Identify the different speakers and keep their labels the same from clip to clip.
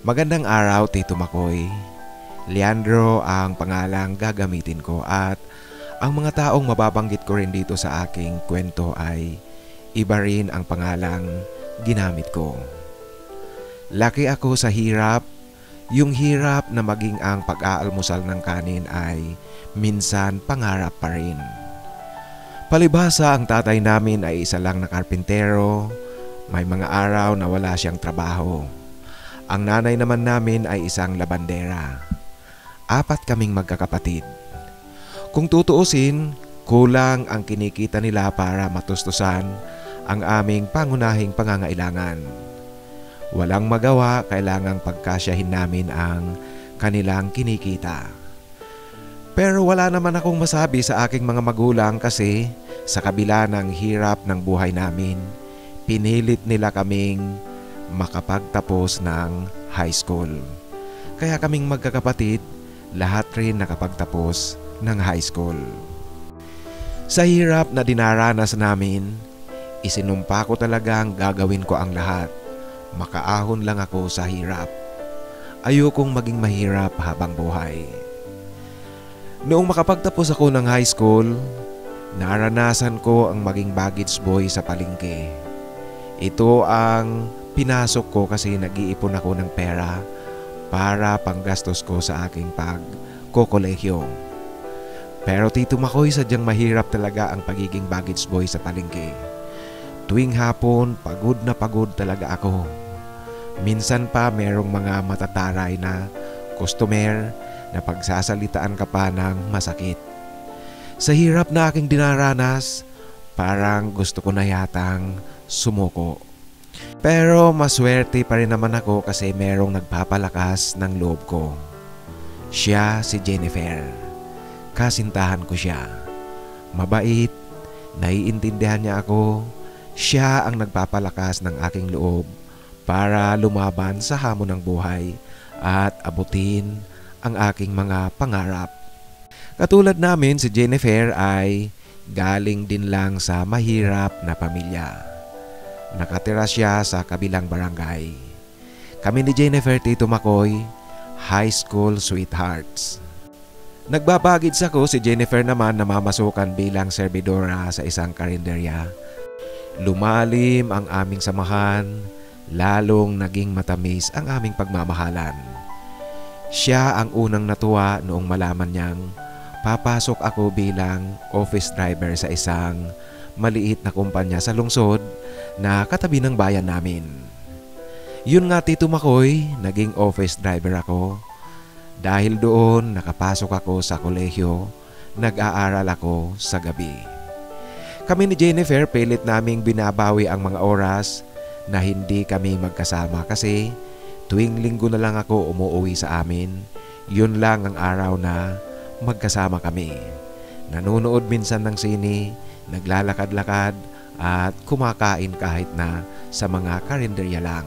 Speaker 1: Magandang araw, Tito Makoy. Leandro ang pangalang gagamitin ko at ang mga taong mababanggit ko rin dito sa aking kwento ay iba rin ang pangalang ginamit ko. Laki ako sa hirap, yung hirap na maging ang pag-aalmusal ng kanin ay minsan pangarap pa rin. Palibhasa ang tatay namin ay isa lang na karpintero, may mga araw na wala siyang trabaho. Ang nanay naman namin ay isang labandera. 4 kaming magkakapatid. Kung tutuusin, kulang ang kinikita nila para matustusan ang aming pangunahing pangangailangan. Walang magawa, kailangang pagkasyahin namin ang kanilang kinikita. Pero wala naman akong masabi sa aking mga magulang kasi sa kabila ng hirap ng buhay namin, pinilit nila kaming makapagtapos ng high school. Kaya kaming magkakapatid, lahat rin nakapagtapos ng high school. Sa hirap na dinaranas namin, isinumpa ko talagang gagawin ko ang lahat. Makaahon lang ako sa hirap. Ayokong maging mahirap habang buhay. Noong makapagtapos ako ng high school, naranasan ko ang maging baggage boy sa palengke. Ito ang pinasok ko kasi nag-iipon ako ng pera para panggastos ko sa aking pagkokolehyo. Pero Tito Makoy, sadyang mahirap talaga ang pagiging baggage boy sa palengke. Tuwing hapon, pagod na pagod talaga ako. Minsan pa merong mga matataray na customer na pagsasalitaan ka pa ng masakit. Sa hirap na aking dinaranas, parang gusto ko na yatang sumuko. Pero maswerte pa rin naman ako kasi merong nagpapalakas ng loob ko. Siya si Jennifer. Kasintahan ko siya. Mabait, naiintindihan niya ako. Siya ang nagpapalakas ng aking loob para lumaban sa hamon ng buhay at abutin ang aking mga pangarap. Katulad namin, si Jennifer ay galing din lang sa mahirap na pamilya. Nakatira siya sa kabilang barangay. Kami ni Jennifer, Tito Makoy, high school sweethearts. Nagbabagids ako, si Jennifer naman namamasukan bilang serbidora sa isang karinderya. Lumalim ang aming samahan, lalong naging matamis ang aming pagmamahalan. Siya ang unang natuwa noong malaman niyang papasok ako bilang office driver sa isang maliit na kumpanya sa lungsod na katabi ng bayan namin. Yun nga, Tito Makoy, naging office driver ako. Dahil doon nakapasok ako sa kolehiyo, nag-aaral ako sa gabi. Kami ni Jennifer pilit naming binabawi ang mga oras na hindi kami magkasama kasi tuwing linggo na lang ako umuwi sa amin. Yun lang ang araw na magkasama kami. Nanonood minsan ng sine, naglalakad-lakad at kumakain kahit na sa mga karinderya lang.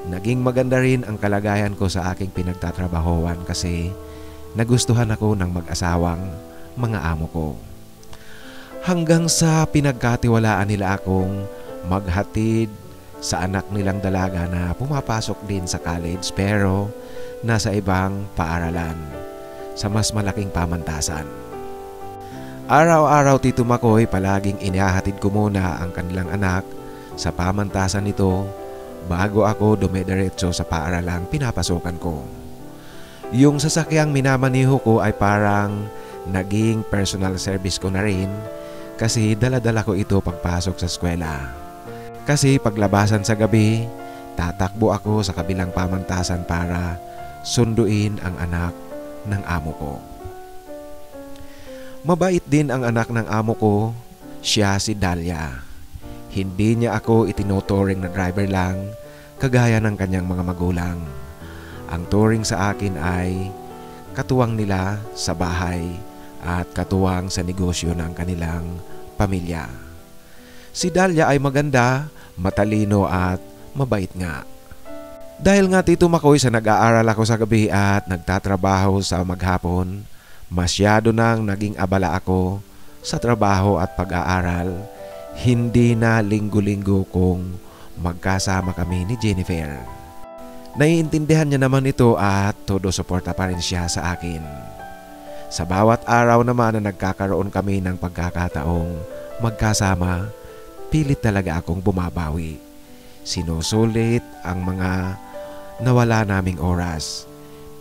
Speaker 1: Naging maganda rin ang kalagayan ko sa aking pinagtatrabahoan kasi nagustuhan ako ng mag-asawang mga amo ko. Hanggang sa pinagkatiwalaan nila akong maghatid sa anak nilang dalaga na pumapasok din sa college pero nasa ibang paaralan sa mas malaking pamantasan. Araw-araw, Tito Makoy, palaging inihahatid ko muna ang kanilang anak sa pamantasan nito bago ako dumidiretso sa paaralang pinapasukan ko. Yung sasakyang minamaniho ko ay parang naging personal service ko na rin kasi dala-dala ko ito pagpasok sa eskwela. Kasi paglabasan sa gabi, tatakbo ako sa kabilang pamantasan para sunduin ang anak ng amo ko. Mabait din ang anak ng amo ko, siya si Dalia. Hindi niya ako itinuturing na driver lang kagaya ng kanyang mga magulang. Ang turing sa akin ay katuwang nila sa bahay at katuwang sa negosyo ng kanilang pamilya. Si Dalia ay maganda, matalino at mabait nga. Dahil nga, Tito Makoy, sa nag-aaral ako sa gabi at nagtatrabaho sa maghapon, masyado nang naging abala ako sa trabaho at pag-aaral. Hindi na linggo-linggo kung magkasama kami ni Jennifer. Naiintindihan niya naman ito at todo suporta pa rin siya sa akin. Sa bawat araw naman na nagkakaroon kami ng pagkakataong magkasama, pilit talaga akong bumabawi. Sinusulit ang mga nawala naming oras.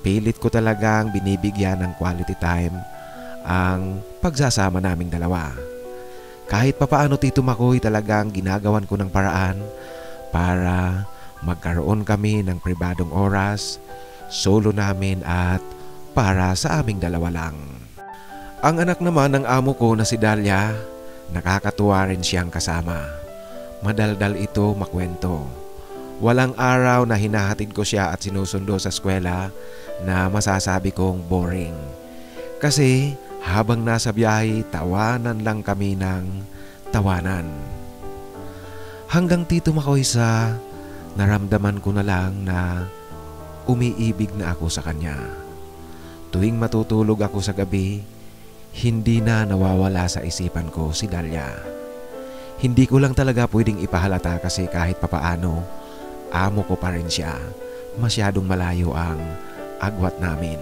Speaker 1: Pilit ko talagang binibigyan ng quality time ang pagsasama naming dalawa. Kahit papaano Tito Makoy, talagang ginagawan ko ng paraan para magkaroon kami ng pribadong oras, solo namin at para sa aming dalawa lang. Ang anak naman ng amo ko na si Dalia, nakakatuwa rin siyang kasama. Madaldal ito makwento. Walang araw na hinahatid ko siya at sinusundo sa eskwela na masasabi kong boring. Kasi habang nasa biyahe, tawanan lang kami ng tawanan. Hanggang Tito Makoy sa naramdaman ko na lang na umiibig na ako sa kanya. Tuwing matutulog ako sa gabi, hindi na nawawala sa isipan ko si Dalia. Hindi ko lang talaga pwedeng ipahalata kasi kahit papaano, amo ko pa rin siya. Masyadong malayo ang agwat namin.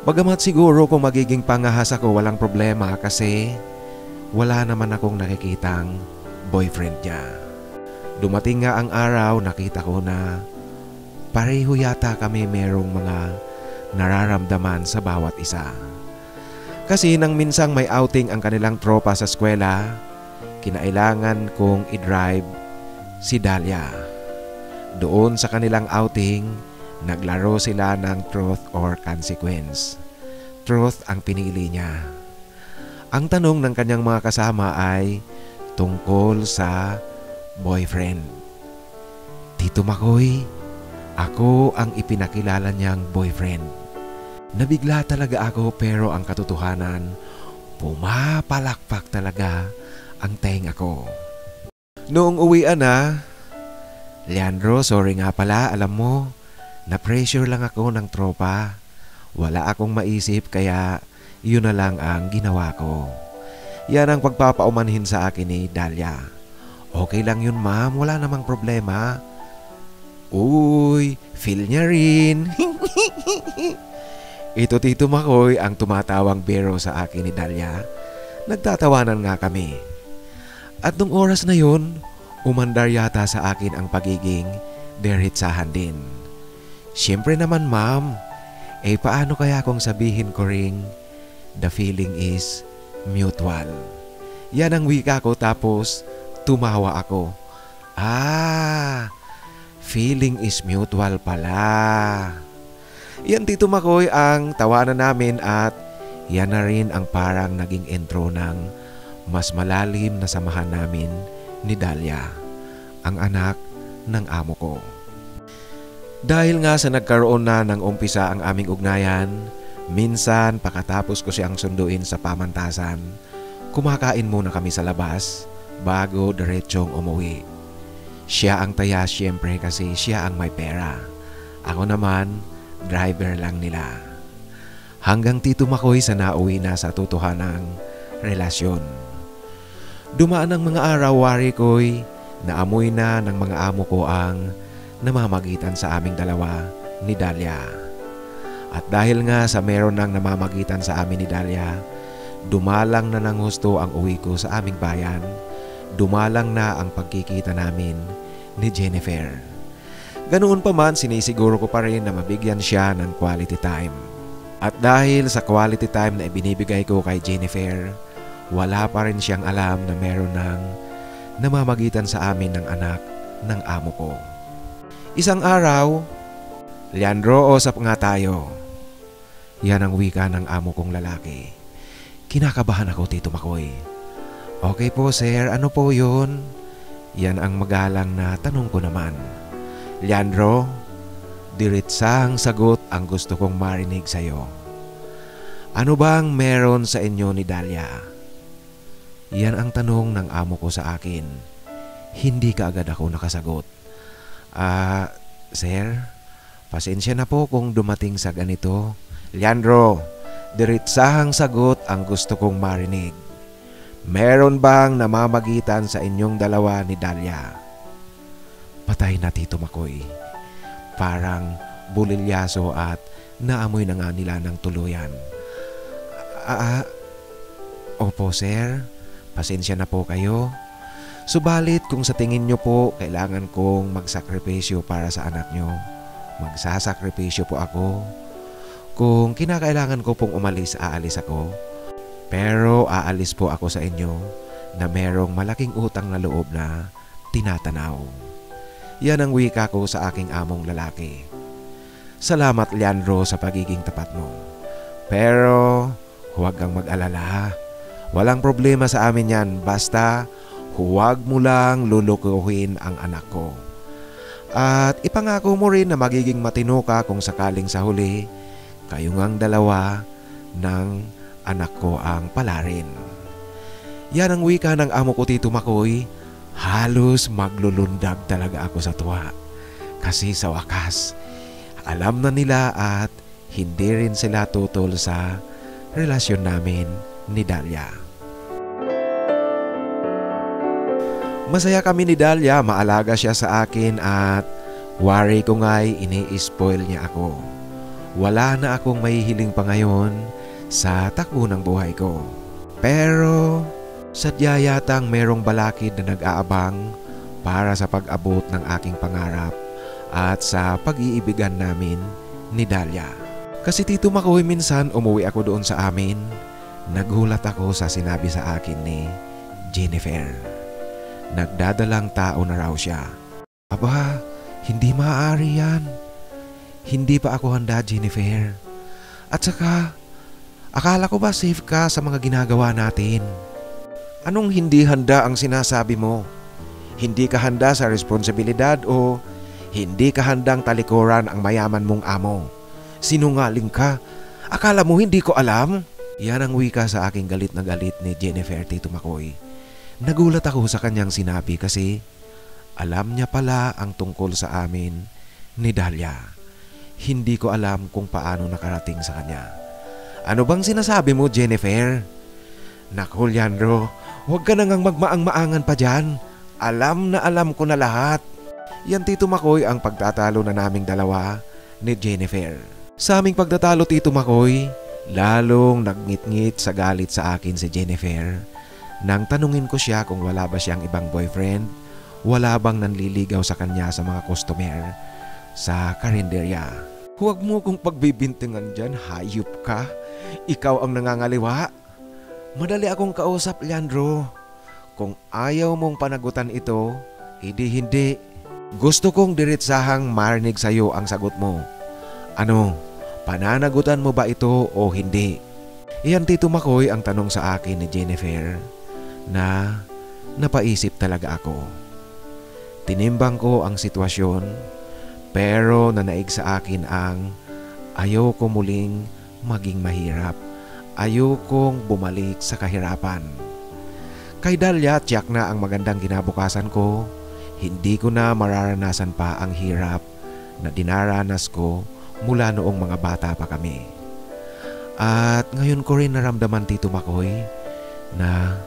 Speaker 1: Bagamat siguro kung magiging pangahas ako, walang problema kasi wala naman akong nakikitang boyfriend niya. Dumating nga ang araw, nakita ko na pareho yata kami merong mga nararamdaman sa bawat isa. Kasi nang minsang may outing ang kanilang tropa sa eskwela, kinailangan kong i-drive si Dalia. Doon sa kanilang outing, naglaro sila ng truth or consequence. Truth ang pinili niya. Ang tanong ng kanyang mga kasama ay tungkol sa boyfriend. Tito Makoy, ako ang ipinakilala niyang boyfriend. Nabigla talaga ako pero ang katotohanan, pumapalakpak talaga ang tenga ko. Noong uwian na, Leandro, sorry nga pala, alam mo, na-pressure lang ako ng tropa. Wala akong maisip kaya yun na lang ang ginawa ko. Yan ang pagpapaumanhin sa akin ni Dalia. Okay lang yun ma'am, wala namang problema. Uy, feel niya rin. Ito Tito Makoy ang tumatawang biro sa akin ni Dalia. Nagtatawanan nga kami. At nung oras na yun, umandar yata sa akin ang pagiging deritsahan din. Siyempre naman ma'am, paano kaya kung sabihin ko ring the feeling is mutual. Yan ang wika ko tapos tumawa ako. Feeling is mutual pala. Yan Tito Makoy ang tawanan namin at yan na rin ang parang naging intro ng mas malalim na samahan namin ni Dalia, ang anak ng amo ko. Dahil nga sa nagkaroon na ng umpisa ang aming ugnayan, minsan pakatapos ko siyang sunduin sa pamantasan, kumakain muna kami sa labas bago diretsong umuwi. Siya ang taya siyempre kasi siya ang may pera. Ako naman, driver lang nila. Hanggang Tito Makoy sa nauwi na sa totohanang relasyon. Dumaan ang mga araw, wari ko'y naamoy na ng mga amo ko ang namamagitan sa aming dalawa ni Dalia. At dahil nga sa meron ng namamagitan sa amin ni Dalia, dumalang na ng husto ang uwi ko sa aming bayan. Dumalang na ang pagkikita namin ni Jennifer. Ganoon pa man, sinisiguro ko pa rin na mabigyan siya ng quality time. At dahil sa quality time na ibinibigay ko kay Jennifer, wala pa rin siyang alam na meron ng namamagitan sa amin ng anak ng amo ko. Isang araw, Leandro, usap nga tayo. Yan ang wika ng amo kong lalaki. Kinakabahan ako Tito Makoy. Okay po sir, ano po yun? Yan ang magalang na tanong ko naman. Leandro, diritsang sagot ang gusto kong marinig sa'yo. Ano bang meron sa inyo ni Dalia? Yan ang tanong ng amo ko sa akin. Hindi kaagad ako nakasagot. Sir, pasensya na po kung dumating sa ganito. Leandro, diritsahang sagot ang gusto kong marinig. Meron bang namamagitan sa inyong dalawa ni Dalia? Patay na Tito Makoy. parang bulilyaso at naamoy na nga nila ng tuluyan. Opo sir, pasensya na po kayo. Subalit kung sa tingin nyo po kailangan kong magsakripisyo para sa anak nyo, magsasakripisyo po ako. Kung kinakailangan ko pong umalis, aalis ako. Pero aalis po ako sa inyo na merong malaking utang na loob na tinatanaw. Yan ang wika ko sa aking among lalaki. Salamat Leandro sa pagiging tapat mo. Pero huwag kang mag-alala. Walang problema sa amin yan, basta huwag mo lang lulukuhin ang anak ko. At ipangako mo rin na magiging matino ka kung sakaling sa huli, kayo ngang dalawa ng anak ko ang palarin. Yan ang wika ng amo ko Tito Makoy. Halos maglulundag talaga ako sa tuwa. Kasi sa wakas, alam na nila at hindi rin sila tutol sa relasyon namin ni Dalia. Masaya kami ni Dalia, maalaga siya sa akin at worry ko nga'y ini-spoil niya ako. Wala na akong mahihiling pa ngayon sa takbo ng buhay ko. Pero sadya yatang merong balakid na nag-aabang para sa pag-abot ng aking pangarap at sa pag-iibigan namin ni Dalia. Kasi Tito Makoy, minsan umuwi ako doon sa amin, nagulat ako sa sinabi sa akin ni Jennifer. Nagdadalang tao na raw siya. Aba, hindi maaari yan. Hindi pa ako handa, Jennifer. At saka, akala ko ba safe ka sa mga ginagawa natin? Anong hindi handa ang sinasabi mo? Hindi ka handa sa responsibilidad o hindi ka handang talikuran ang mayaman mong amo? Sinungaling ka. Akala mo hindi ko alam? Yan ang wika sa aking galit na galit ni Jennifer, Tito Makoy. Nagulat ako sa kanyang sinabi kasi alam niya pala ang tungkol sa amin ni Dalia. Hindi ko alam kung paano nakarating sa kanya. Ano bang sinasabi mo, Jennifer? Naku, Leandro, huwag ka nang magmaang-maangan pa dyan. Alam na alam ko na lahat. Yan, Tito Makoy, ang pagtatalo na naming dalawa ni Jennifer. Sa aming pagtatalo, Tito Makoy, lalong nagngit-ngit sa galit sa akin si Jennifer. Nang tanungin ko siya kung wala ba siyang ibang boyfriend, wala bang nanliligaw sa kanya sa mga customer sa karinderya. Huwag mo kong pagbibintingan dyan, hayop ka. Ikaw ang nangangaliwa. Madali akong kausap, Leandro. Kung ayaw mong panagutan ito, hindi. Gusto kong diretsahang marinig sa'yo ang sagot mo. Ano, pananagutan mo ba ito o hindi? Iyan, Tito Makoy, ang tanong sa akin ni Jennifer na napaisip talaga ako. Tinimbang ko ang sitwasyon pero nanaig sa akin ang ayoko muling maging mahirap. Ayokong bumalik sa kahirapan. Kay Dalia, tiyak na ang magandang kinabukasan ko. Hindi ko na mararanasan pa ang hirap na dinaranas ko mula noong mga bata pa kami. At ngayon ko rin naramdaman, Tito Makoy, na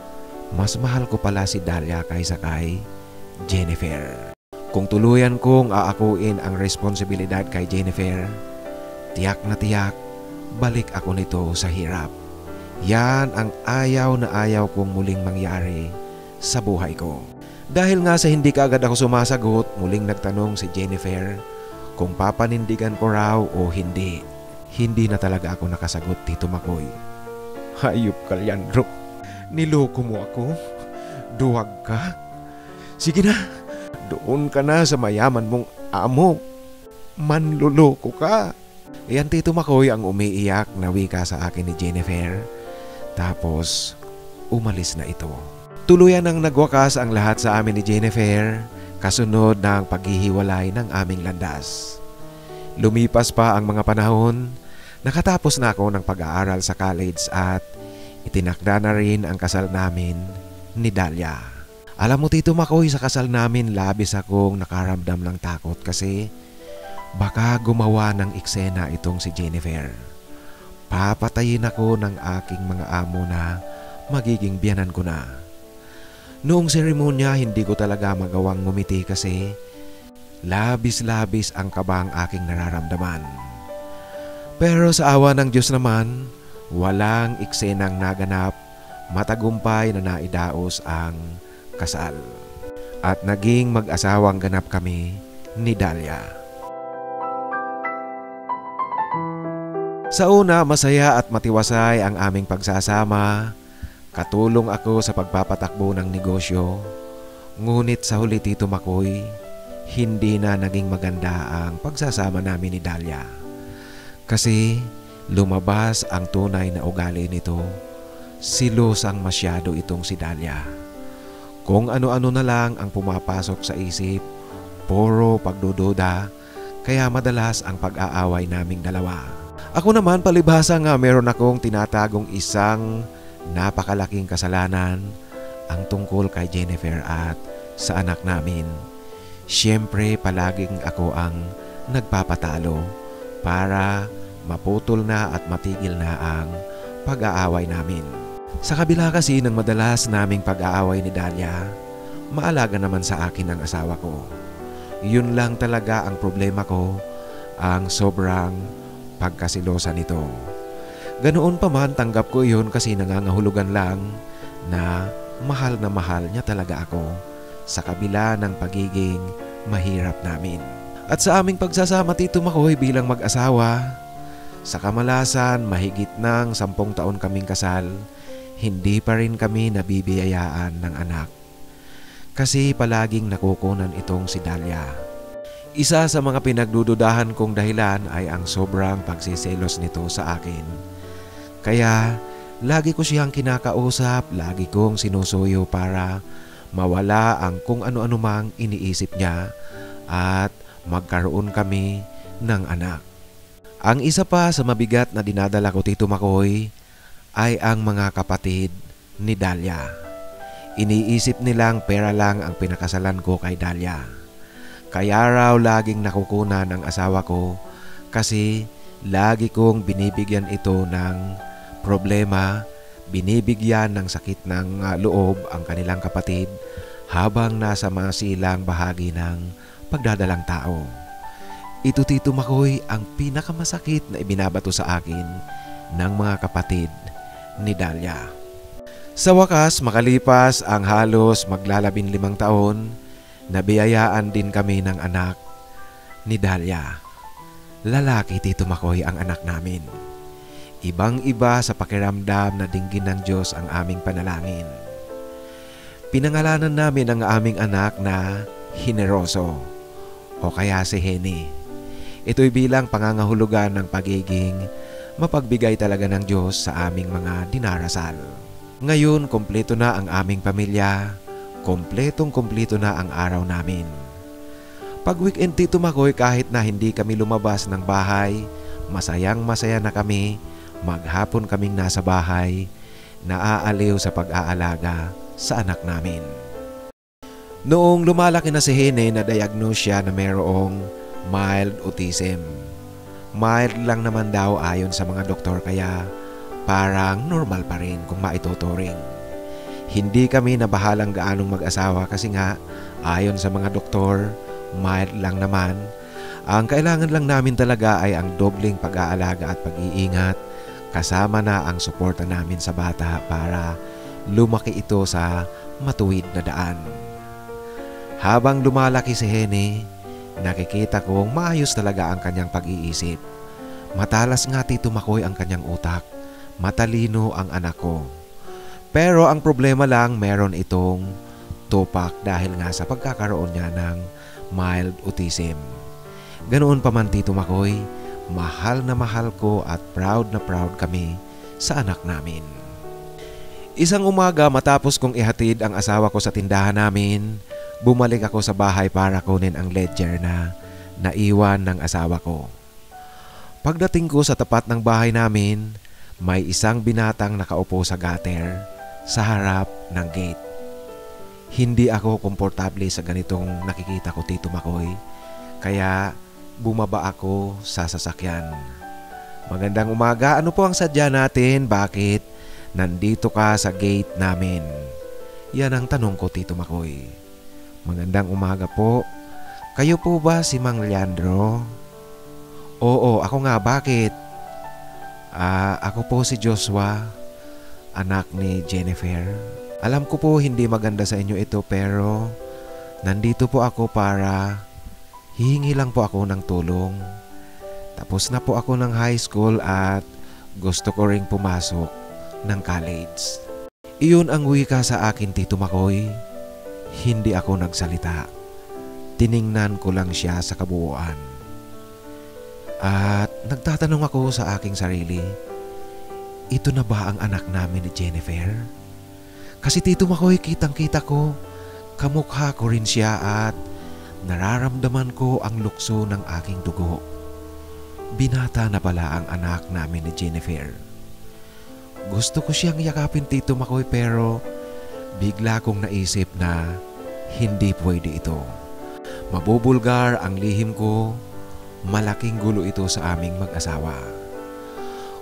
Speaker 1: mas mahal ko pala si Dalia kaysa kay Jennifer. Kung tuluyan kong aakuin ang responsibilidad kay Jennifer, tiyak na tiyak, balik ako nito sa hirap. Yan ang ayaw na ayaw kong muling mangyari sa buhay ko. Dahil nga sa hindi kaagad ako sumasagot, muling nagtanong si Jennifer kung papanindigan ko raw o hindi. Hindi na talaga ako nakasagot, Tito Makoy. Hayop ka, Leandro. Niloko mo ako. Duwag ka. Sige na, doon ka na sa mayaman mong amo. Manluloko ka. Iyan, Tito Makoy, ang umiiyak na wika sa akin ni Jennifer. Tapos, umalis na ito. Tuluyan ang nagwakas ang lahat sa amin ni Jennifer, kasunod ng paghihiwalay ng aming landas. Lumipas pa ang mga panahon, nakatapos na ako ng pag-aaral sa college at itinakda na rin ang kasal namin ni Dalia. Alam mo, Tito Makoy, sa kasal namin labis akong nakaramdam ng takot kasi baka gumawa ng eksena itong si Jennifer. Papatayin ako ng aking mga amo na magiging biyanan ko na. Noong seremonya, hindi ko talaga magawang ngumiti kasi Labis-labis ang kabang aking nararamdaman. Pero sa awa ng Diyos naman, walang eksenang naganap, matagumpay na naidaos ang kasal. At naging mag-asawang ganap kami ni Dalia. Sa una, masaya at matiwasay ang aming pagsasama. Katulong ako sa pagpapatakbo ng negosyo. Ngunit sa huli, Tito Makoy, hindi na naging maganda ang pagsasama namin ni Dalia. Kasi lumabas ang tunay na ugali nito. Silosang masyado itong si Dalia. Kung ano-ano na lang ang pumapasok sa isip, puro pagdududa, kaya madalas ang pag-aaway naming dalawa. Ako naman palibhasa nga meron akong tinatagong isang napakalaking kasalanan ang tungkol kay Jennifer at sa anak namin. Siyempre palaging ako ang nagpapatalo para maputol na at matigil na ang pag-aaway namin. Sa kabila kasi ng madalas naming pag-aaway ni Dalia, maalaga naman sa akin ang asawa ko. Yun lang talaga ang problema ko, ang sobrang pagkasilosa nito. Ganoon pa man, tanggap ko yun kasi nangangahulugan lang na mahal niya talaga ako sa kabila ng pagiging mahirap namin. At sa aming pagsasama, Tito Makoy, bilang mag-asawa, sa kamalasan mahigit ng 10 taon kaming kasal, hindi pa rin kami nabibiyayaan ng anak. Kasi palaging nakukunan itong si Dalia. Isa sa mga pinagdududahan kong dahilan ay ang sobrang pagsiselos nito sa akin. Kaya lagi ko siyang kinakausap, lagi kong sinusuyo para mawala ang kung ano-ano mang iniisip niya at magkaroon kami ng anak. Ang isa pa sa mabigat na dinadala ko, Tito Makoy, ay ang mga kapatid ni Dalia. Iniisip nilang pera lang ang pinakasalan ko kay Dalia. Kaya raw laging nakukunan ang asawa ko kasi lagi kong binibigyan ito ng problema, binibigyan ng sakit ng loob ang kanilang kapatid habang nasa masilang bahagi ng pagdadalang tao. Ito, Tito Makoy, ang pinakamasakit na ibinabato sa akin ng mga kapatid ni Dalia. Sa wakas, makalipas ang halos maglalabing 5 taon, nabiyayaan din kami ng anak ni Dalia. Lalaki, Tito Makoy, ang anak namin. Ibang-iba sa pakiramdam na dinggin ng Diyos ang aming panalangin. Pinangalanan namin ang aming anak na Generoso o kaya si Henny. Ito'y bilang pangangahulugan ng pagiging mapagbigay talaga ng Diyos sa aming mga dinarasal. Ngayon, kompleto na ang aming pamilya, kompletong-kompleto na ang araw namin. Pag weekend, Tito Makoy, kahit na hindi kami lumabas ng bahay, masayang-masaya na kami. Maghapon kaming nasa bahay, naaaliw sa pag-aalaga sa anak namin. Noong lumalaki na si Hene, na-diagnose siya na mayroong mild autism. Mild lang naman daw ayon sa mga doktor, kaya parang normal pa rin kung maituturing. Hindi kami nabahalang gaanong mag-asawa kasi nga ayon sa mga doktor, mild lang naman. Ang kailangan lang namin talaga ay ang dobling pag-aalaga at pag-iingat, kasama na ang suporta namin sa bata para lumaki ito sa matuwid na daan. Habang lumalaki si Hene, nakikita kong maayos talaga ang kanyang pag-iisip. Matalas nga, Tito Makoy, ang kanyang utak. Matalino ang anak ko. Pero ang problema lang, meron itong tupak dahil nga sa pagkakaroon niya ng mild autism. Ganoon pa man, Tito Makoy, mahal na mahal ko at proud na proud kami sa anak namin. Isang umaga matapos kong ihatid ang asawa ko sa tindahan namin, bumalik ako sa bahay para kunin ang ledger na naiwan ng asawa ko. Pagdating ko sa tapat ng bahay namin, may isang binatang nakaupo sa gutter sa harap ng gate. Hindi ako komportable sa ganitong nakikita ko, Tito Makoy, kaya bumaba ako sa sasakyan. Magandang umaga, ano po ang sadya natin? Bakit nandito ka sa gate namin? Yan ang tanong ko, Tito Makoy. Magandang umaga po. Kayo po ba si Mang Leandro? Oo, ako nga, bakit? Ako po si Joshua, anak ni Jennifer. Alam ko po hindi maganda sa inyo ito pero nandito po ako para hihingi lang po ako ng tulong. Tapos na po ako ng high school at gusto ko ring pumasok ng college. Iyon ang wika sa akin, Tito Makoy. Hindi ako nagsalita. Tiningnan ko lang siya sa kabuuan. At nagtatanong ako sa aking sarili, ito na ba ang anak namin ni Jennifer? Kasi Tito Makoy, kitang-kita ko, kamukha ko rin siya at nararamdaman ko ang lukso ng aking dugo. Binata na pala ang anak namin ni Jennifer. Gusto ko siyang yakapin, Tito Makoy, pero bigla kong naisip na hindi pwede ito. Mabubulgar ang lihim ko, malaking gulo ito sa aming mag-asawa.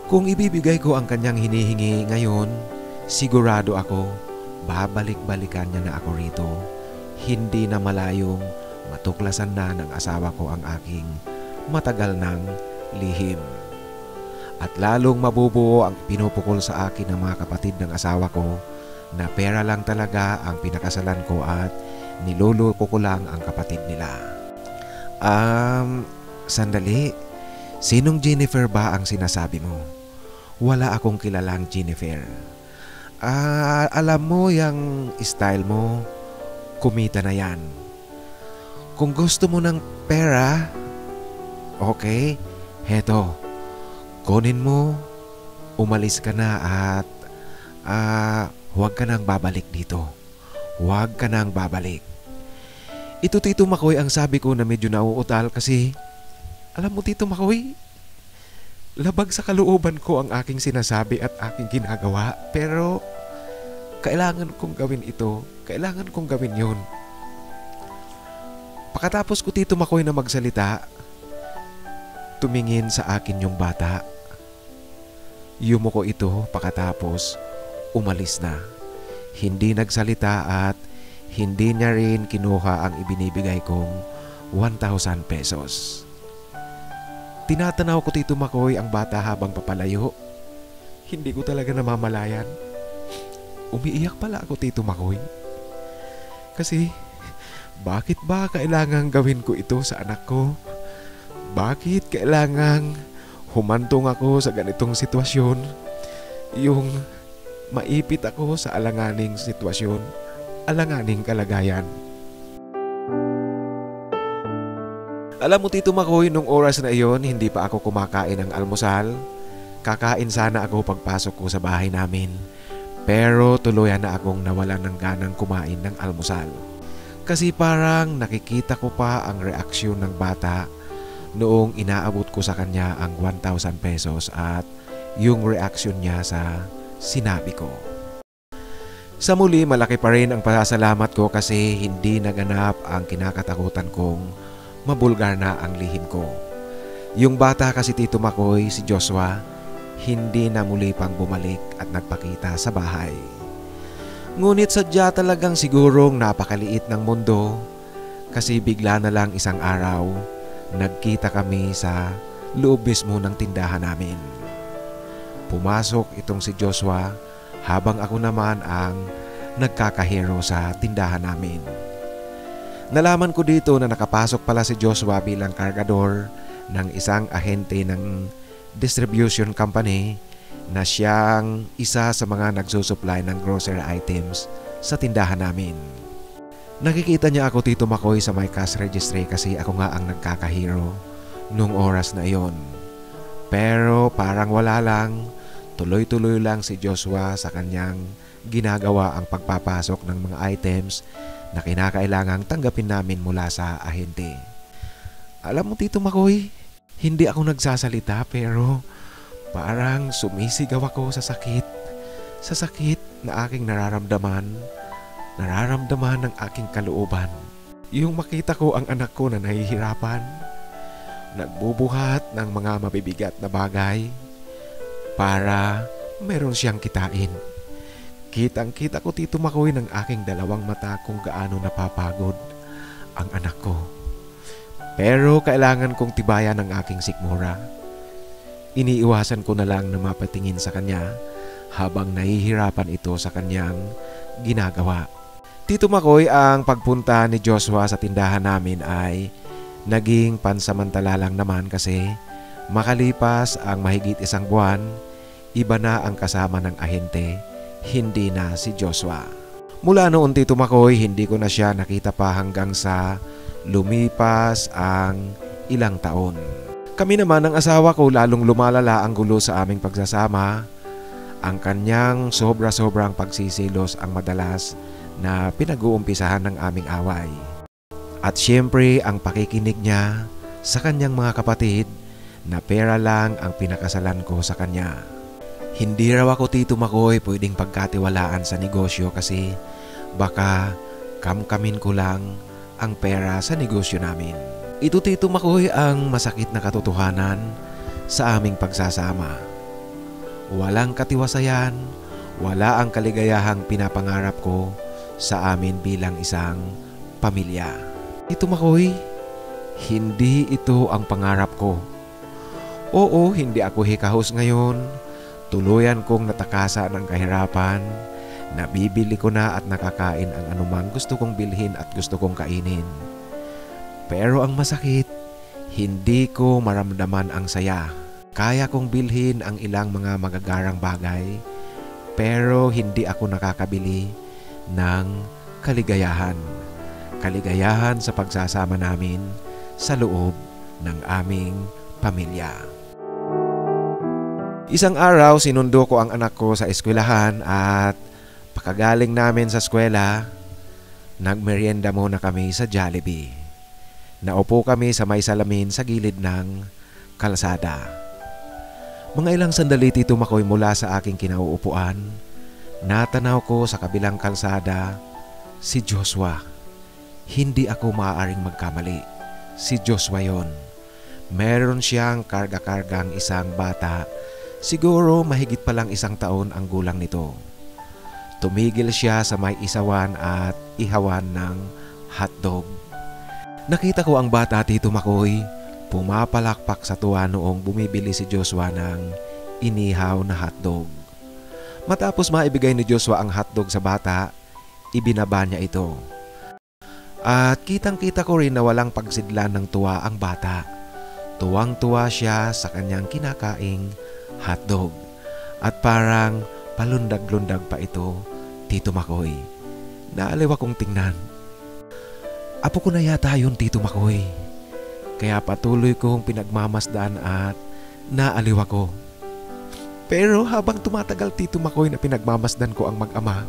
Speaker 1: Kung ibibigay ko ang kanyang hinihingi ngayon, sigurado ako babalik-balikan niya na ako rito. Hindi na malayong matuklasan na ng asawa ko ang aking matagal ng lihim. At lalong mabubuo ang pinupukol sa akin ng mga kapatid ng asawa ko na pera lang talaga ang pinakasalan ko at niloloko ko lang ang kapatid nila. Sandali. Sinong Jennifer ba ang sinasabi mo? Wala akong kilalang Jennifer. Alam mo yung style mo, kumita na yan. Kung gusto mo ng pera, okay, heto, kunin mo, umalis ka na at huwag ka nang babalik dito. Huwag ka nang babalik. Ito, Tito Makoy, ang sabi ko na medyo nauutal kasi alam mo, Tito Makoy, labag sa kalooban ko ang aking sinasabi at aking ginagawa. Pero kailangan kong gawin ito. Kailangan kong gawin yun. Pagkatapos ko, Tito Makoy, na magsalita, tumingin sa akin yung bata. Yumuko ito pagkatapos umalis na. Hindi nagsalita at hindi niya rin kinuha ang ibinibigay kong 1,000 pesos. Tinatanaw ko, Tito Makoy, ang bata habang papalayo. Hindi ko talaga namamalayan. Umiiyak pala ako, Tito Makoy. Kasi, bakit ba kailangang gawin ko ito sa anak ko? Bakit kailangang humantong ako sa ganitong sitwasyon? Yung maipit ako sa alanganing sitwasyon, alanganing kalagayan. Alam mo, Tito Makoy, nung oras na iyon, hindi pa ako kumakain ng almusal. Kakain sana ako pagpasok ko sa bahay namin. Pero tuluyan na akong nawalan ng ganang kumain ng almusal. Kasi parang nakikita ko pa ang reaksyon ng bata noong inaabot ko sa kanya ang 1,000 pesos at yung reaksyon niya sa sinabi ko. Sa muli, malaki pa rin ang pasasalamat ko kasi hindi naganap ang kinakatakutan kong mabulgar na ang lihim ko. Yung bata kasi, Tito Makoy, si Joshua, hindi na muli pang bumalik at nagpakita sa bahay. Ngunit sadya talagang sigurong napakaliit ng mundo kasi bigla na lang isang araw, nagkita kami sa loob mismo ng tindahan namin. Pumasok itong si Joshua habang ako naman ang nagkakahero sa tindahan namin. Nalaman ko dito na nakapasok pala si Joshua bilang kargador ng isang ahente ng distribution company na siyang isa sa mga nagsusupply ng grocery items sa tindahan namin. Nakikita niya ako, Tito Makoy, sa may cash registry kasi ako nga ang nagkakahero nung oras na iyon. Pero parang wala lang, tuloy-tuloy lang si Joshua sa kanyang ginagawa ang pagpapasok ng mga items na kinakailangang tanggapin namin mula sa ahente. Alam mo, Tito Makoy, hindi ako nagsasalita pero parang sumisigaw ako sa sakit. Sa sakit na aking nararamdaman ng aking kalooban. Yung makita ko ang anak ko na nahihirapan, nagbubuhat ng mga mabibigat na bagay para meron siyang kitain. Kitang-kita ko, Tito Makoy, ng aking dalawang mata kung gaano napapagod ang anak ko. Pero kailangan kong tibayan ang aking sikmura. Iniiwasan ko na lang na mapatingin sa kanya habang nahihirapan ito sa kanyang ginagawa. Tito Makoy, ang pagpunta ni Joshua sa tindahan namin ay naging pansamantala lang naman kasi makalipas ang mahigit isang buwan, iba na ang kasama ng ahente, hindi na si Joshua. Mula noon, Tito Makoy, hindi ko na siya nakita pa hanggang sa lumipas ang ilang taon. Kami naman ng asawa ko, lalong lumalala ang gulo sa aming pagsasama. Ang kanyang sobra-sobrang pagsisilos ang madalas na pinag-uumpisahan ng aming away. At syempre ang pakikinig niya sa kanyang mga kapatid na pera lang ang pinakasalan ko sa kanya. Hindi raw ako, Tito Makoy, pwedeng pagkatiwalaan sa negosyo kasi baka kamkamin ko lang ang pera sa negosyo namin. Ito, Tito Makoy, ang masakit na katotohanan sa aming pagsasama. Walang katiwasayan, wala ang kaligayahang pinapangarap ko sa amin bilang isang pamilya. Tito Makoy, hindi ito ang pangarap ko. Oo, hindi ako hikahos ngayon. Tuluyan kong natakasan ang kahirapan. Nabibili ko na at nakakain ang anumang gusto kong bilhin at gusto kong kainin. Pero ang masakit, hindi ko maramdaman ang saya. Kaya kong bilhin ang ilang mga magagarang bagay, pero hindi ako nakakabili ng kaligayahan. Kaligayahan sa pagsasama namin sa loob ng aming pamilya. Isang araw, sinundo ko ang anak ko sa eskwelahan at pagkagaling namin sa eskwela, nagmerienda muna kami sa Jollibee. Naupo kami sa may salamin sa gilid ng kalsada. Mga ilang sandali, Tito Makoy, mula sa aking kinauupuan, natanaw ko sa kabilang kalsada si Joshua. Hindi ako maaaring magkamali. Si Joshua yon. Meron siyang karga-kargang isang bata. Siguro mahigit pa lang 1 taon ang gulang nito. Tumigil siya sa may isawan at ihawan ng hotdog. Nakita ko ang bata, Tito Makoy, pumapalakpak sa tuwa noong bumibili si Joshua ng inihaw na hotdog. Matapos maibigay ni Joshua ang hotdog sa bata, ibinaba niya ito. At kitang-kita ko rin na walang pagsidlan ng tuwa ang bata. Tuwang-tuwa siya sa kanyang kinakaing hotdog. At parang palundag-lundag pa ito, Tito Makoy. Naaliw akong tingnan. Apo ko na yata yun, Tito Makoy. Kaya patuloy kong pinagmamasdan at naaliw ako. Pero habang tumatagal, Tito Makoy, na pinagmamasdan ko ang mag-ama,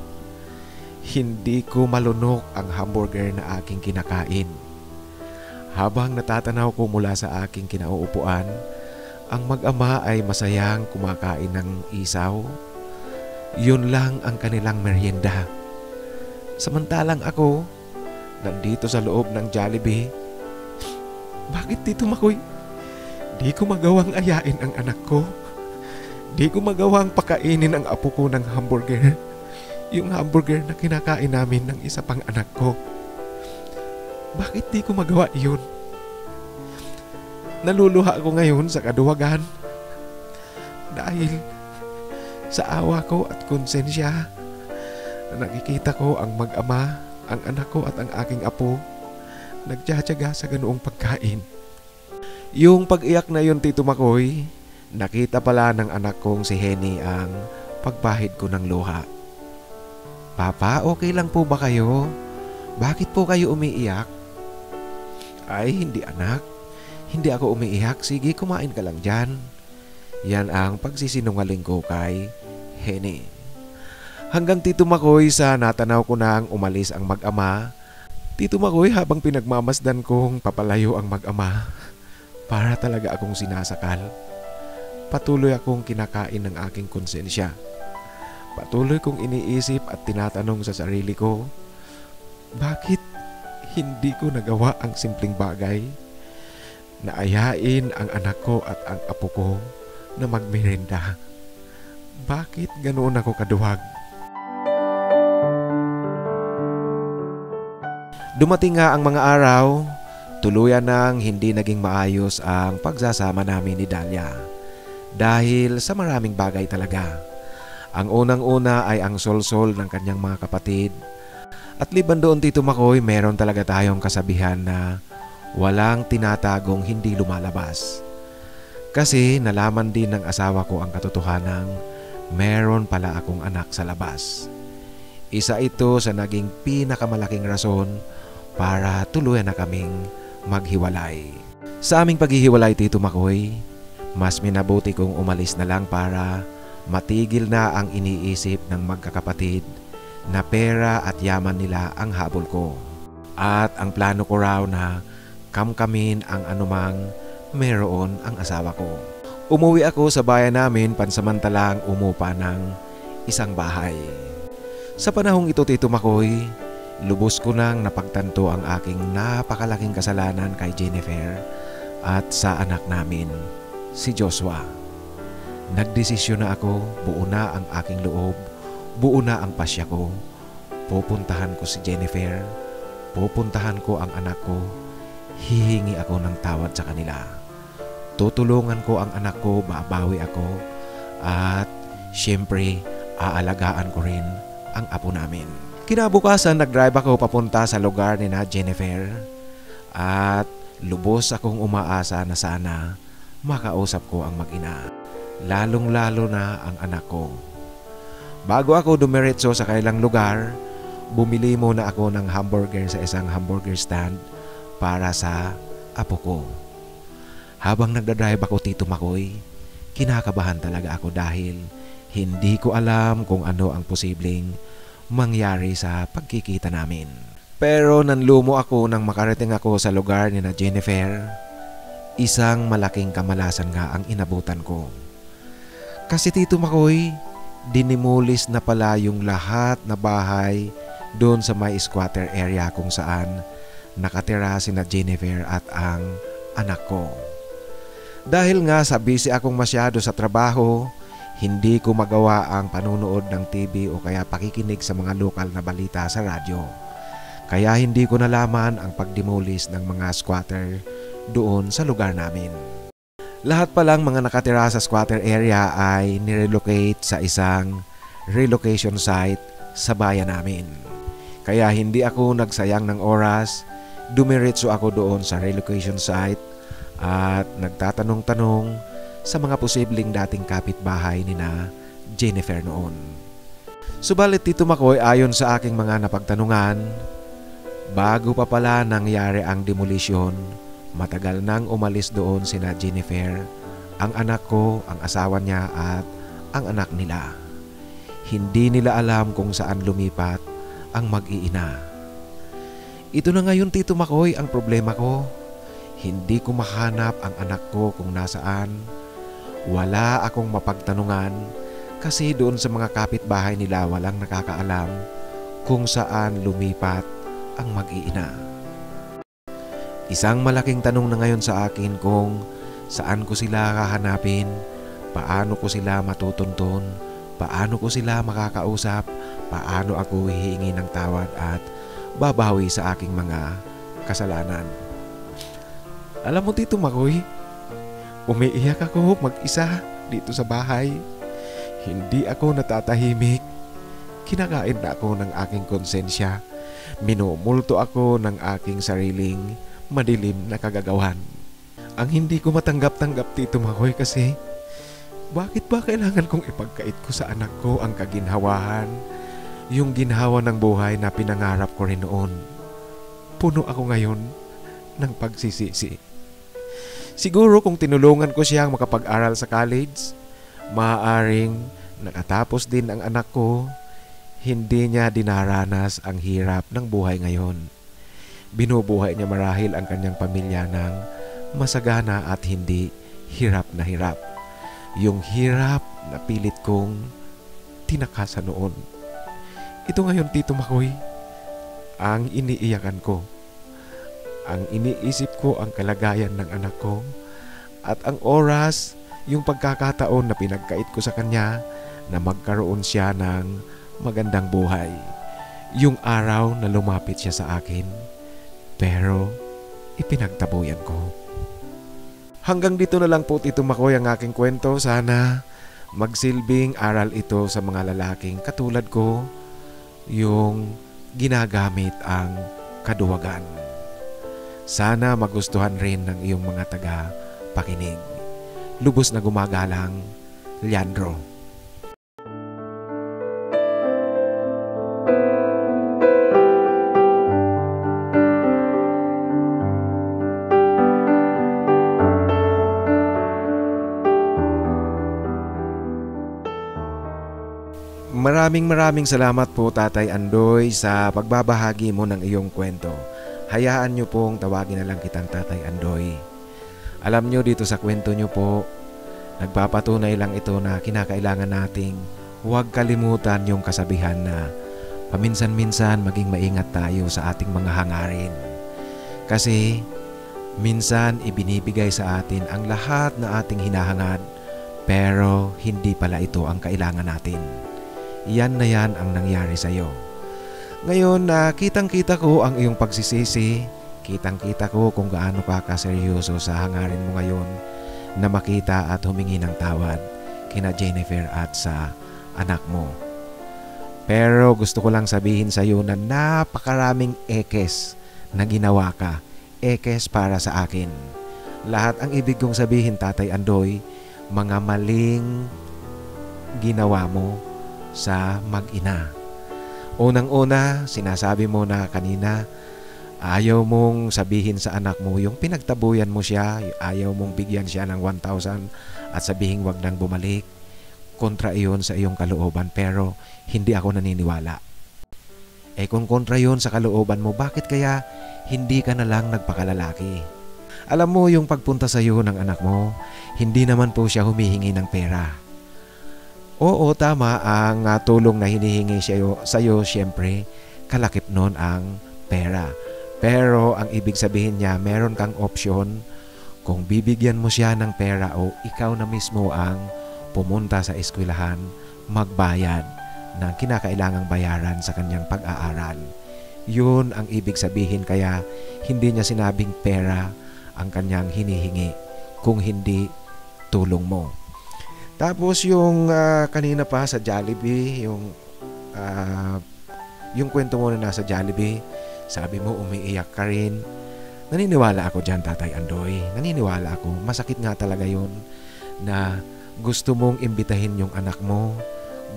Speaker 1: hindi ko malunok ang hamburger na aking kinakain. Habang natatanaw ko mula sa aking kinauupuan, ang mag-ama ay masayang kumakain ng isaw. Yun lang ang kanilang merienda. Samantalang ako, nandito sa loob ng Jollibee. Bakit, Tito Makoy? Di ko magawang ayain ang anak ko. Di ko magawang pakainin ang apo ko ng hamburger. Yung hamburger na kinakain namin ng isa pang anak ko. Bakit di ko magawa iyon? Naluluha ako ngayon sa kaduwagan. Dahil sa awa ko at konsensya, nakikita ko ang mag-ama, ang anak ko at ang aking apo nagtsatsaga sa ganoong pagkain. Yung pag-iyak na yun, Tito Makoy, nakita pala ng anak kong si Henny ang pagpahid ko ng luha. Papa, okay lang po ba kayo? Bakit po kayo umiiyak? Ay, hindi anak. Hindi ako umiiyak. Sige, kumain ka lang dyan. Yan ang pagsisinungaling ko kay Henny. Hanggang, Tito Makoy, sa natanaw ko nang umalis ang mag-ama. Tito Makoy, habang pinagmamasdan kong papalayo ang mag-ama, para talaga akong sinasakal. Patuloy akong kinakain ng aking konsensya. Patuloy kong iniisip at tinatanong sa sarili ko, bakit hindi ko nagawa ang simpleng bagay na ayain ang anak ko at ang apo ko na magmerenda? Bakit ganoon ako kaduwag? Dumating nga ang mga araw, Tuluyan nang hindi naging maayos ang pagsasama namin ni Dahlia dahil sa maraming bagay talaga. Ang unang-una ay ang solsol ng kanyang mga kapatid. At liban doon, Tito Makoy, meron talaga tayong kasabihan na walang tinatagong hindi lumalabas. Kasi nalaman din ng asawa ko ang katotohanang meron pala akong anak sa labas. Isa ito sa naging pinakamalaking rason para tuluyan na kaming maghiwalay. Sa aming paghihiwalay, Tito Makoy, mas minabuti kong umalis na lang para matigil na ang iniisip ng magkakapatid na pera at yaman nila ang habol ko. At ang plano ko raw na kamkamin ang anumang meron ang asawa ko. Umuwi ako sa bayan namin pansamantalang umupa ng isang bahay. Sa panahong ito, Tito Makoy, lubos ko nang napagtanto ang aking napakalaking kasalanan kay Jennifer at sa anak namin, si Joshua. Nagdesisyon na ako, buo na ang aking loob, buo na ang pasya ko. Pupuntahan ko si Jennifer, pupuntahan ko ang anak ko, hihingi ako ng tawad sa kanila. Tutulungan ko ang anak ko, babawi ako, at syempre aalagaan ko rin ang apo namin. Kinabukasan, nag-drive ako papunta sa lugar ni na Jennifer at lubos akong umaasa na sana makausap ko ang mag-ina, lalong-lalo na ang anak ko. Bago ako dumiretso sa kailang lugar, bumili muna ako ng hamburger sa isang hamburger stand para sa apo ko. Habang nagdadrive ako, Tito Makoy, kinakabahan talaga ako dahil hindi ko alam kung ano ang posibleng mangyari sa pagkikita namin. Pero nanlumo ako nang makarating ako sa lugar ni na Jennifer. Isang malaking kamalasan nga ang inabutan ko. Kasi, Tito Makoy, dinimulis na pala yung lahat na bahay doon sa may squatter area kung saan nakatira si na Jennifer at ang anak ko. Dahil nga sa busy akong masyado sa trabaho, hindi ko magawa ang panunood ng TV o kaya pakikinig sa mga lokal na balita sa radyo. Kaya hindi ko nalaman ang pagdimulis ng mga squatter doon sa lugar namin. Lahat palang mga nakatira sa squatter area ay nirelocate sa isang relocation site sa bayan namin. Kaya hindi ako nagsayang ng oras, dumiretso ako doon sa relocation site at nagtatanong-tanong sa mga posibleng dating kapitbahay ni na Jennifer noon. Subalit, Tito Makoy, ayon sa aking mga napagtanungan, bago pa pala nangyari ang demolisyon, matagal nang umalis doon sina Jennifer, ang anak ko, ang asawa niya at ang anak nila. Hindi nila alam kung saan lumipat ang mag-iina. Ito na ngayon, Tito Makoy, ang problema ko. Hindi ko mahanap ang anak ko kung nasaan. Wala akong mapagtanungan kasi doon sa mga kapitbahay nila walang nakakaalam kung saan lumipat ang mag-iina. Isang malaking tanong na ngayon sa akin kung saan ko sila hahanapin, paano ko sila matutuntun, paano ko sila makakausap, paano ako hihingi ng tawad at babawi sa aking mga kasalanan. Alam mo, Tito Makoy, umiiyak ako mag-isa dito sa bahay. Hindi ako natatahimik. Kinakain na ako ng aking konsensya. Minumulto ako ng aking sariling madilim na kagagawan. Ang hindi ko matanggap-tanggap, Tito Makoy, kasi bakit ba kailangan kong ipagkait ko sa anak ko ang kaginhawahan, yung ginhawa ng buhay na pinangarap ko rin noon? Puno ako ngayon ng pagsisisi. Siguro kung tinulungan ko siyang makapag-aral sa college, maaaring nakatapos din ang anak ko, hindi niya dinaranas ang hirap ng buhay ngayon. Binubuhay niya marahil ang kanyang pamilya ng masagana at hindi hirap na hirap. Yung hirap na pilit kong tinakasan noon. Ito ngayon, Tito Makoy, ang iniiyakan ko. Ang iniisip ko ang kalagayan ng anak ko at ang oras, yung pagkakataon na pinagkait ko sa kanya na magkaroon siya ng magandang buhay. Yung araw na lumapit siya sa akin. Pero ipinagtabuyan ko. Hanggang dito na lang po Tito Makoy ang aking kwento. Sana magsilbing aral ito sa mga lalaking katulad ko, yung ginagamit ang kaduwagan. Sana magustuhan rin ng iyong mga taga-pakinig. Lubos na gumagalang, Leandro. Maraming salamat po Tatay Andoy sa pagbabahagi mo ng iyong kwento. Hayaan niyo pong tawagin na lang kitang Tatay Andoy. Alam niyo dito sa kwento niyo po, nagpapatunay lang ito na kinakailangan nating huwag kalimutan yung kasabihan na paminsan-minsan maging maingat tayo sa ating mga hangarin. Kasi minsan ibinibigay sa atin ang lahat na ating hinahangad, pero hindi pala ito ang kailangan natin. Yan na yan ang nangyari sa iyo. Ngayon na kitang-kita ko ang iyong pagsisisi, kitang-kita ko kung gaano ka kaseryoso sa hangarin mo ngayon na makita at humingi ng tawad kina Jennifer at sa anak mo. Pero gusto ko lang sabihin sa iyo na napakaraming ekes na ginawa ka, ekes para sa akin. Lahat ang ibig kong sabihin Tatay Andoy, mga maling ginawa mo sa mag-ina. Unang-una, sinasabi mo na kanina, ayaw mong sabihin sa anak mo yung pinagtabuyan mo siya, ayaw mong bigyan siya ng 1,000 at sabihin wag nang bumalik. Kontra iyon sa iyong kalooban, pero hindi ako naniniwala. Kung kontra iyon sa kalooban mo, bakit kaya hindi ka na lang nagpakalalaki? Alam mo yung pagpunta sa iyo ng anak mo, hindi naman po siya humihingi ng pera. Oo, tama ang tulong na hinihingi sa iyo, siyempre, kalakip nun ang pera. Pero ang ibig sabihin niya, meron kang opsyon kung bibigyan mo siya ng pera o ikaw na mismo ang pumunta sa eskwelahan, magbayad ng kinakailangang bayaran sa kanyang pag-aaral. Yun ang ibig sabihin, kaya hindi niya sinabing pera ang kanyang hinihingi, kung hindi tulong mo. Tapos yung kanina pa sa Jollibee, yung kwento mo na nasa Jollibee, sabi mo umiiyak ka rin. Naniniwala ako dyan Tatay Andoy, naniniwala ako. Masakit nga talaga yun na gusto mong imbitahin yung anak mo,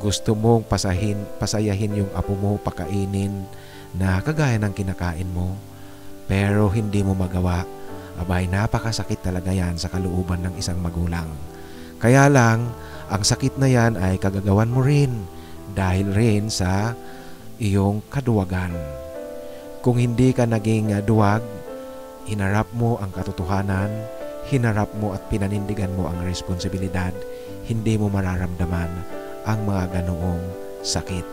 Speaker 1: gusto mong pasayahin yung apo mo, pakainin na kagaya ng kinakain mo, pero hindi mo magawa. Abay, napakasakit talaga yan sa kalooban ng isang magulang. Kaya lang, ang sakit na yan ay kagagawan mo rin dahil rin sa iyong kaduwagan. Kung hindi ka naging duwag, hinarap mo ang katotohanan, hinarap mo at pinanindigan mo ang responsibilidad, hindi mo mararamdaman ang mga ganoong sakit.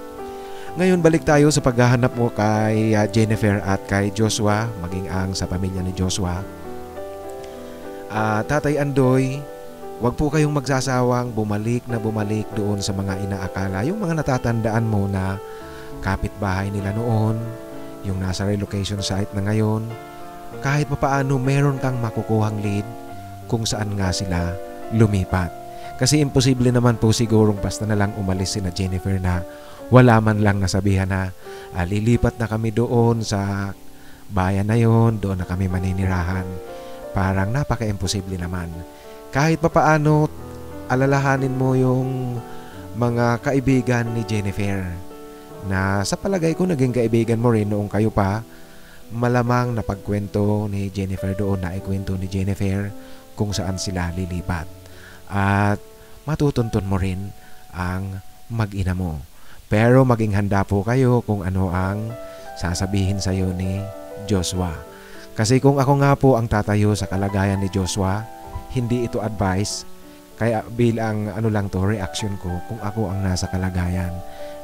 Speaker 1: Ngayon balik tayo sa paghahanap mo kay Jennifer at kay Joshua, maging ang sa pamilya ni Joshua. Tatay Andoy, wag po kayong magsasawang bumalik doon sa mga inaakala, yung mga natatandaan mo na kapitbahay nila noon, yung nasa relocation site na ngayon. Kahit papaano meron kang makukuhang lead kung saan nga sila lumipat. Kasi imposible naman po sigurong basta na lang umalis si na Jennifer na wala man lang nasabihan na lilipat na kami doon sa bayan na yon, doon na kami maninirahan. Parang napaka-imposible naman. Kahit papaano, alalahanin mo yung mga kaibigan ni Jennifer na sa palagay ko naging kaibigan mo rin noong kayo pa. Malamang na pagkwento ni Jennifer doon, na ikwento ni Jennifer kung saan sila lilipat. At matutuntun mo rin ang mag-ina mo. Pero maging handa po kayo kung ano ang sasabihin sa iyo ni Joshua. Kasi kung ako nga po ang tatayo sa kalagayan ni Joshua, hindi ito advice, kaya bilang reaction ko kung ako ang nasa kalagayan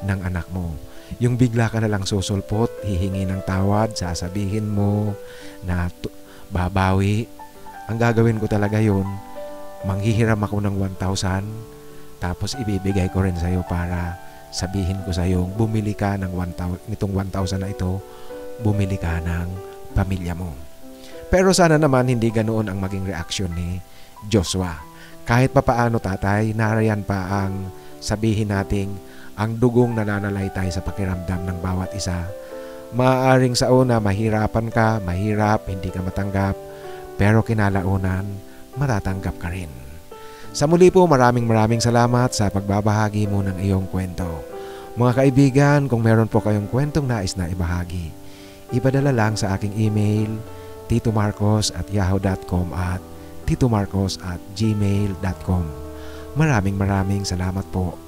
Speaker 1: ng anak mo. Yung bigla ka na lang susulpot, hihingi ng tawad, sasabihin mo na babawi. Ang gagawin ko talaga yun, manghihiram ako ng 1,000, tapos ibibigay ko rin sa'yo para sabihin ko sa'yo, bumili ka ng 1,000, nitong 1,000 na ito, bumili ka ng pamilya mo. Pero sana naman hindi ganoon ang maging reaksyon ni Joshua. Kahit papaano tatay, narayan pa ang sabihin nating ang dugong nananalaytay sa pakiramdam ng bawat isa. Maaaring sa una mahirapan ka, mahirap, hindi ka matanggap, pero kinalaunan, matatanggap ka rin. Sa muli po, maraming salamat sa pagbabahagi mo ng iyong kwento. Mga kaibigan, kung meron po kayong kwentong nais na ibahagi, ipadala lang sa aking email titomarcos@yahoo.com at titomarcos@gmail.com. Maraming salamat po.